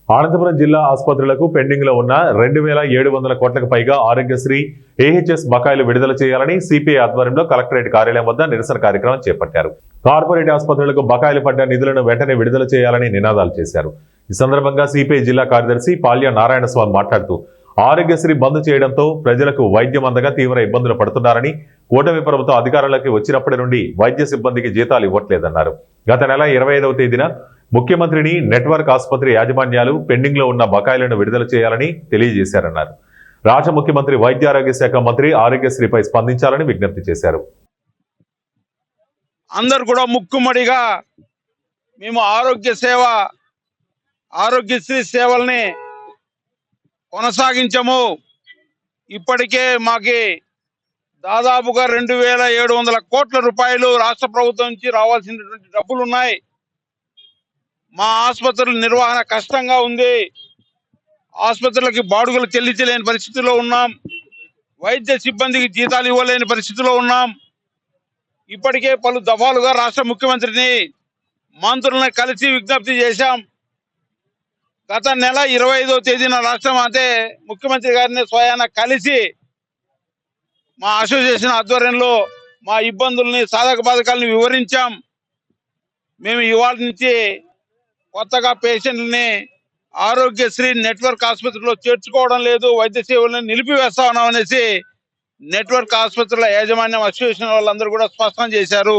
అనంతపురం జిల్లా ఆసుపత్రులకు పెండింగ్ లో ఉన్న 2,700 కోట్లకు పైగా ఆరోగ్యశ్రీ ఏహెచ్ఎస్ బకాయిలు విడుదల చేయాలని సిపిఐ ఆధ్వర్యంలో కలెక్టరేట్ కార్యాలయం వద్ద నిరసన కార్యక్రమం చేపట్టారు. కార్పొరేట్ ఆసుపత్రులకు బకాయిలు పడ్డ నిధులను వెంటనే విడుదల చేయాలని నినాదాలు చేశారు. ఈ సందర్భంగా సిపిఐ జిల్లా కార్యదర్శి పాల్య నారాయణ స్వామి మాట్లాడుతూ ఆరోగ్యశ్రీ బంద్ చేయడంతో ప్రజలకు వైద్యం అందగా తీవ్ర ఇబ్బందులు పడుతున్నారని, కూటమి ప్రభుత్వం అధికారంలోకి వచ్చినప్పటి నుండి వైద్య సిబ్బందికి జీతాలు ఇవ్వట్లేదన్నారు. గత నెల 25వ తేదీన ముఖ్యమంత్రిని నెట్వర్క్ ఆసుపత్రి యాజమాన్యాలు పెండింగ్ లో ఉన్న బకాయిలను విడుదల చేయాలని తెలియజేశారన్నారు. రాష్ట్ర ముఖ్యమంత్రి వైద్యారోగ్య శాఖ మంత్రి ఆరోగ్యశ్రీపై స్పందించాలని విజ్ఞప్తి చేశారు. అందరూ కూడా ముక్కుమడిగా మేము ఆరోగ్యశ్రీ సేవల్ని కొనసాగించము. ఇప్పటికే మాకి దాదాపుగా 2,700 కోట్ల రూపాయలు రాష్ట్ర ప్రభుత్వం నుంచి రావాల్సినటువంటి డబ్బులు ఉన్నాయి. మా ఆసుపత్రుల నిర్వహణ కష్టంగా ఉంది. ఆసుపత్రులకి బాడుగలు చెల్లించలేని పరిస్థితిలో ఉన్నాం. వైద్య సిబ్బందికి జీతాలు ఇవ్వలేని పరిస్థితిలో ఉన్నాం. ఇప్పటికే పలు దఫాలుగా రాష్ట్ర ముఖ్యమంత్రిని, మంత్రులను కలిసి విజ్ఞప్తి చేశాం. గత నెల 25వ తేదీన రాష్ట్రం అంటే ముఖ్యమంత్రి గారిని స్వయాన కలిసి మా అసోసియేషన్ ఆధ్వర్యంలో మా ఇబ్బందుల్ని, సాధక బాధకాలను వివరించాం. మేము ఇవాళ నుంచి కొత్తగా పేషెంట్లని ఆరోగ్యశ్రీ నెట్వర్క్ ఆసుపత్రిలో చేర్చుకోవడం లేదు, వైద్య సేవలను నిలిపివేస్తా ఉన్నాం అనేసి నెట్వర్క్ ఆసుపత్రుల యాజమాన్యం అసోసియేషన్ వాళ్ళందరూ కూడా స్పష్టం చేశారు.